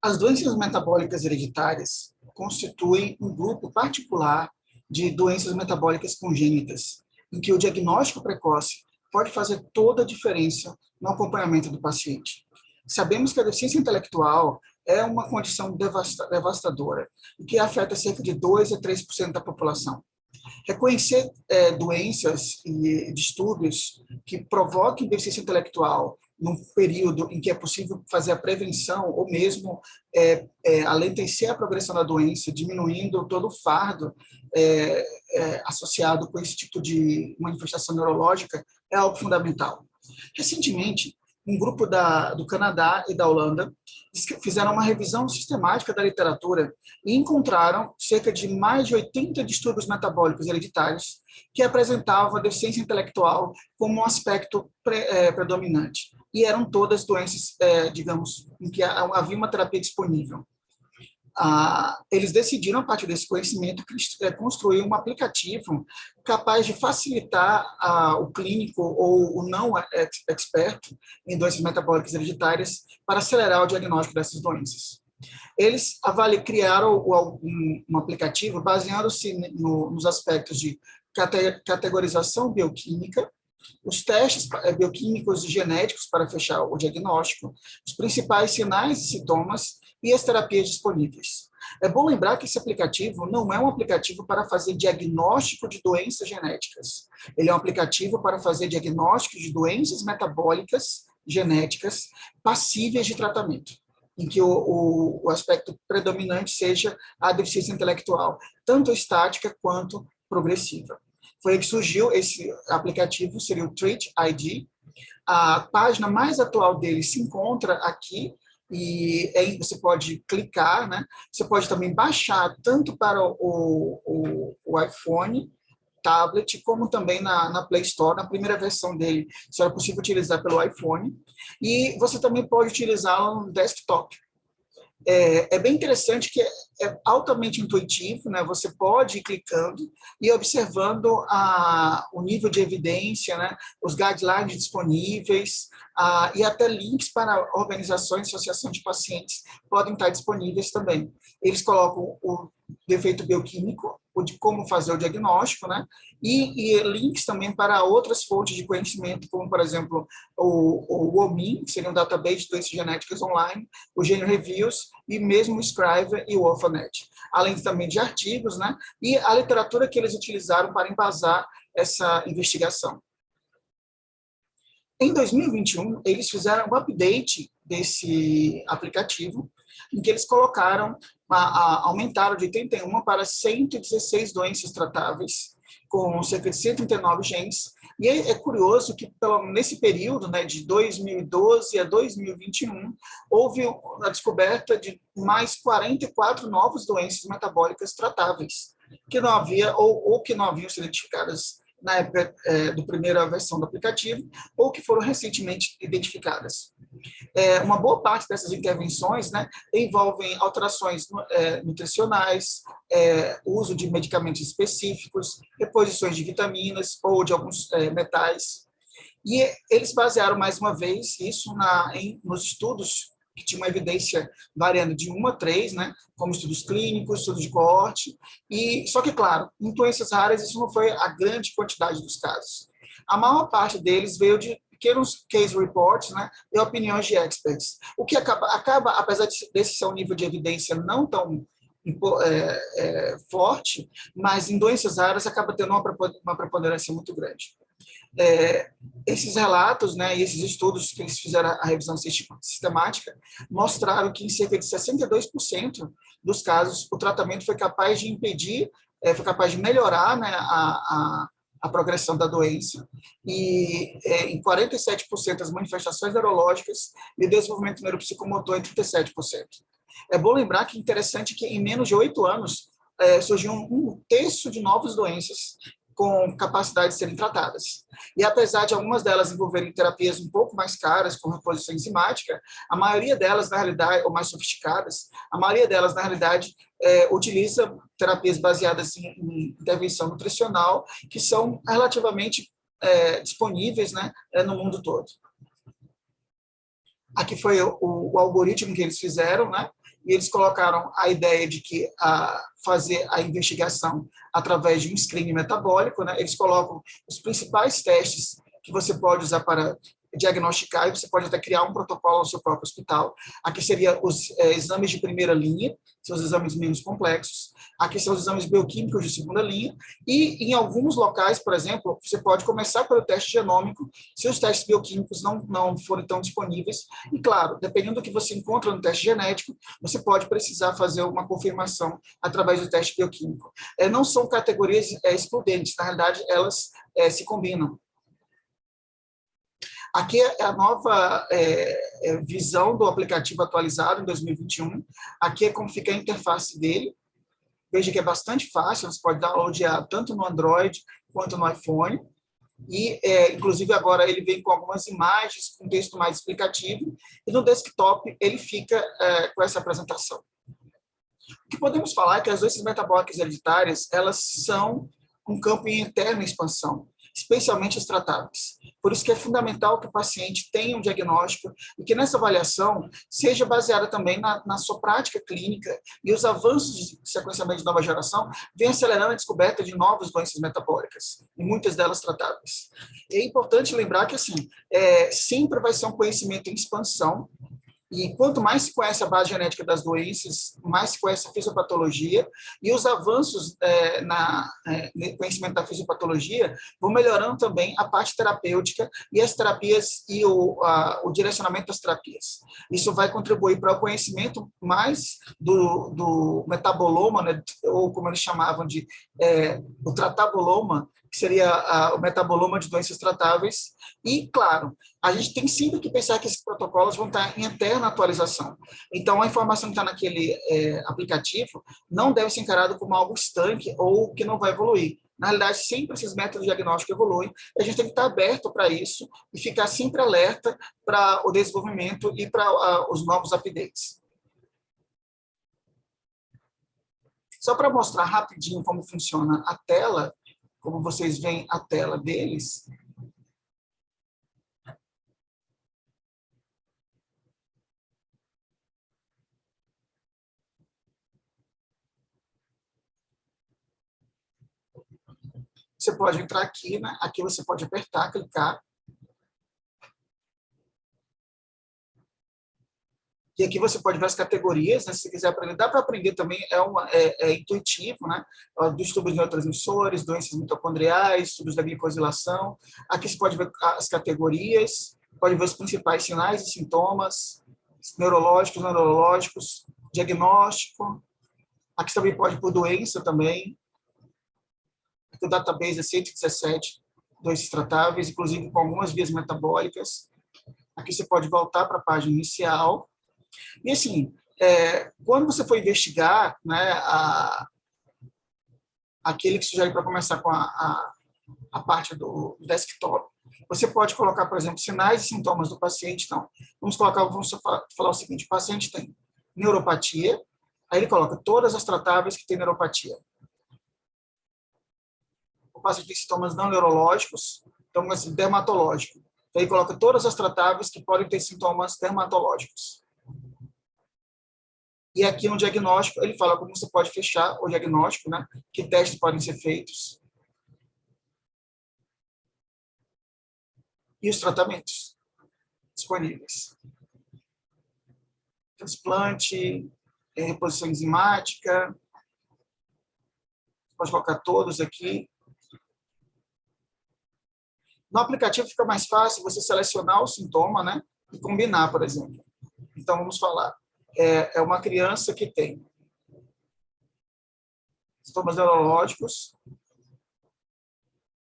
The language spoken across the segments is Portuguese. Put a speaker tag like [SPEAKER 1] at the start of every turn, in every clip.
[SPEAKER 1] As doenças metabólicas hereditárias constituem um grupo particular de doenças metabólicas congênitas, em que o diagnóstico precoce pode fazer toda a diferença no acompanhamento do paciente. Sabemos que a deficiência intelectual é uma condição devastadora, e que afeta cerca de 2 a 3% da população. Reconhecer doenças e distúrbios que provoquem deficiência intelectual num período em que é possível fazer a prevenção ou mesmo alentecer a progressão da doença, diminuindo todo o fardo associado com esse tipo de manifestação neurológica, é algo fundamental. Recentemente, um grupo do Canadá e da Holanda fizeram uma revisão sistemática da literatura e encontraram cerca de mais de 80 distúrbios metabólicos hereditários que apresentavam a deficiência intelectual como um aspecto predominante. E eram todas doenças, digamos, em que havia uma terapia disponível. Eles decidiram, a partir desse conhecimento, construir um aplicativo capaz de facilitar o clínico ou o não expert em doenças metabólicas hereditárias para acelerar o diagnóstico dessas doenças. Eles criaram um aplicativo baseando-se nos aspectos de categorização bioquímica, os testes bioquímicos e genéticos para fechar o diagnóstico, os principais sinais e sintomas e as terapias disponíveis. É bom lembrar que esse aplicativo não é um aplicativo para fazer diagnóstico de doenças genéticas. Ele é um aplicativo para fazer diagnóstico de doenças metabólicas genéticas passíveis de tratamento, em que o aspecto predominante seja a deficiência intelectual, tanto estática quanto progressiva. Foi aí que surgiu esse aplicativo, seria o Treat ID. A página mais atual dele se encontra aqui, e aí você pode clicar, né? Você pode também baixar tanto para o iPhone, tablet, como também na Play Store, na primeira versão dele, será possível utilizar pelo iPhone, e você também pode utilizá-lo no desktop. É bem interessante que é altamente intuitivo, né? Você pode ir clicando e observando o nível de evidência, né? Os guidelines disponíveis, e até links para organizações e associações de pacientes podem estar disponíveis também. Eles colocam o defeito bioquímico, o de como fazer o diagnóstico, né? E links também para outras fontes de conhecimento, como, por exemplo, o OMIN, que seria um database de doenças genéticas online, o Gene Reviews, e mesmo o Scrive e o Orphanet, além também de artigos, né? E a literatura que eles utilizaram para embasar essa investigação. Em 2021, eles fizeram um update desse aplicativo, em que eles colocaram, aumentaram de 81 para 116 doenças tratáveis, com cerca de 139 genes. E é curioso que, nesse período, né, de 2012 a 2021, houve a descoberta de mais 44 novas doenças metabólicas tratáveis, que não havia, ou que não haviam sido identificadas na época da primeira versão do aplicativo, ou que foram recentemente identificadas. Uma boa parte dessas intervenções, né, envolvem alterações nutricionais, uso de medicamentos específicos, reposições de vitaminas ou de alguns metais. E eles basearam, mais uma vez, isso nos estudos que tinham uma evidência variando de 1 a 3, né, como estudos clínicos, estudos de coorte, só que, claro, em doenças raras isso não foi a grande quantidade dos casos. A maior parte deles veio de pequenos case reports, né, e opiniões de experts, o que acaba apesar desse ser um nível de evidência não tão forte, mas em doenças raras acaba tendo uma preponderância muito grande. Esses relatos, né, e esses estudos que eles fizeram a revisão sistemática mostraram que em cerca de 62% dos casos o tratamento foi capaz de impedir, foi capaz de melhorar, né, a progressão da doença, e em 47% as manifestações neurológicas e o desenvolvimento neuropsicomotor em 37%. É bom lembrar que é interessante que em menos de 8 anos surgiu um terço de novas doenças com capacidade de serem tratadas. E apesar de algumas delas envolverem terapias um pouco mais caras, como reposição enzimática, a maioria delas, na realidade, ou mais sofisticadas, a maioria delas, na realidade, utiliza terapias baseadas em intervenção nutricional, que são relativamente disponíveis, né, no mundo todo. Aqui foi o algoritmo que eles fizeram, né? e eles colocaram a ideia de que fazer a investigação através de um screening metabólico, né? Eles colocam os principais testes que você pode usar para diagnosticar, e você pode até criar um protocolo no seu próprio hospital. Aqui seria os exames de primeira linha, são os exames menos complexos. Aqui são os exames bioquímicos de segunda linha. E em alguns locais, por exemplo, você pode começar pelo teste genômico, se os testes bioquímicos não forem tão disponíveis. E, claro, dependendo do que você encontra no teste genético, você pode precisar fazer uma confirmação através do teste bioquímico. Não são categorias excludentes, na realidade, elas se combinam. Aqui é a nova visão do aplicativo atualizado em 2021. Aqui é como fica a interface dele. Veja que é bastante fácil, você pode downloadar tanto no Android quanto no iPhone. E, inclusive, agora ele vem com algumas imagens, com texto mais explicativo. E no desktop ele fica com essa apresentação. O que podemos falar é que as doenças metabólicas hereditárias, elas são um campo em eterna expansão, especialmente as tratáveis. Por isso que é fundamental que o paciente tenha um diagnóstico e que nessa avaliação seja baseada também na sua prática clínica, e os avanços de sequenciamento de nova geração vêm acelerando a descoberta de novas doenças metabólicas, e muitas delas tratáveis. E é importante lembrar que assim, sempre vai ser um conhecimento em expansão. E quanto mais se conhece a base genética das doenças, mais se conhece a fisiopatologia, e os avanços no conhecimento da fisiopatologia vão melhorando também a parte terapêutica e as terapias e o direcionamento das terapias. Isso vai contribuir para o conhecimento mais do metaboloma, né, ou como eles chamavam de o trataboloma, que seria o metaboloma de doenças tratáveis. E, claro, a gente tem sempre que pensar que esses protocolos vão estar em eterna atualização. Então, a informação que está naquele aplicativo não deve ser encarada como algo estanque ou que não vai evoluir. Na realidade, sempre esses métodos de diagnóstico evoluem, e a gente tem que estar aberto para isso e ficar sempre alerta para o desenvolvimento e para os novos updates. Só para mostrar rapidinho como funciona a tela, como vocês veem a tela deles. Você pode entrar aqui, né? Aqui você pode apertar, clicar. E aqui você pode ver as categorias, né? Se você quiser aprender, dá para aprender também, é intuitivo, né? Distúrbios neurotransmissores, doenças mitocondriais, distúrbios da glicosilação. Aqui você pode ver as categorias, pode ver os principais sinais e sintomas, neurológicos, neurológicos, diagnóstico. Aqui você também pode ir por doença também. Aqui o database é 117 doenças tratáveis, inclusive com algumas vias metabólicas. Aqui você pode voltar para a página inicial. E, assim, quando você for investigar, né, aquele que sugere para começar com a parte do desktop, você pode colocar, por exemplo, sinais e sintomas do paciente. Então, vamos falar o seguinte: o paciente tem neuropatia, aí ele coloca todas as tratáveis que têm neuropatia. O paciente tem sintomas não neurológicos, então, assim, dermatológico. Então, ele coloca todas as tratáveis que podem ter sintomas dermatológicos. E aqui no diagnóstico, ele fala como você pode fechar o diagnóstico, né? Que testes podem ser feitos. E os tratamentos disponíveis. Transplante, reposição enzimática. Pode colocar todos aqui. No aplicativo fica mais fácil você selecionar o sintoma, né? E combinar, por exemplo. Então, vamos falar. É uma criança que tem sintomas neurológicos,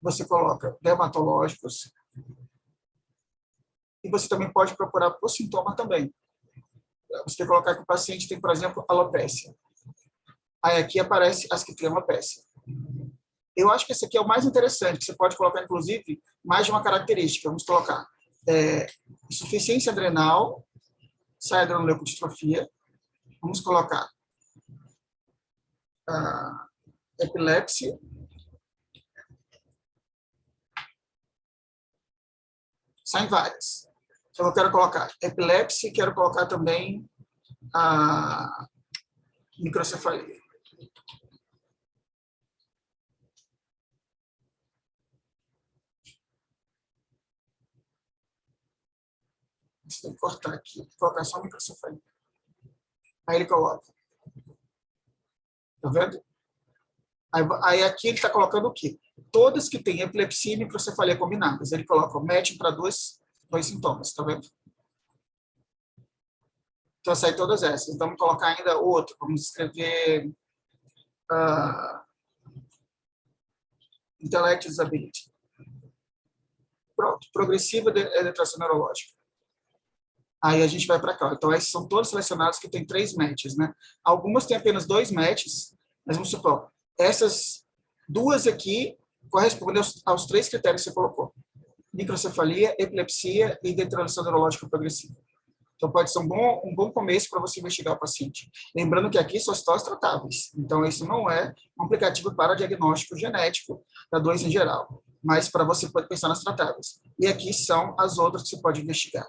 [SPEAKER 1] você coloca dermatológicos, e você também pode procurar por sintoma também. Você quer colocar que o paciente tem, por exemplo, alopecia. Aí aqui aparece as que têm alopecia. Eu acho que esse aqui é o mais interessante, que você pode colocar, inclusive, mais de uma característica. Vamos colocar insuficiência adrenal, sideroleucodistrofia. Vamos colocar epilepsia, saem várias. Então, eu quero colocar epilepsia, quero colocar também a microcefalia. Você tem que cortar aqui, colocar só a microcefalia. Aí ele coloca. Tá vendo? Aí aqui ele está colocando o quê? Todas que têm epilepsia e microcefalia combinadas. Ele coloca, matching para dois sintomas, tá vendo? Então, sai todas essas. Então, vamos colocar ainda outro. Vamos escrever Intellect Disability. Pronto. Progressiva eletração neurológica. Aí a gente vai para cá. Então, esses são todos selecionados que têm 3 matches, né? Algumas têm apenas 2 matches, mas vamos supor, essas 2 aqui correspondem aos 3 critérios que você colocou. Microcefalia, epilepsia e deterioração neurológica progressiva. Então, pode ser um bom começo para você investigar o paciente. Lembrando que aqui são situações tratáveis. Então, isso não é um aplicativo para diagnóstico genético da doença em geral, mas para você poder pensar nas tratáveis. E aqui são as outras que você pode investigar.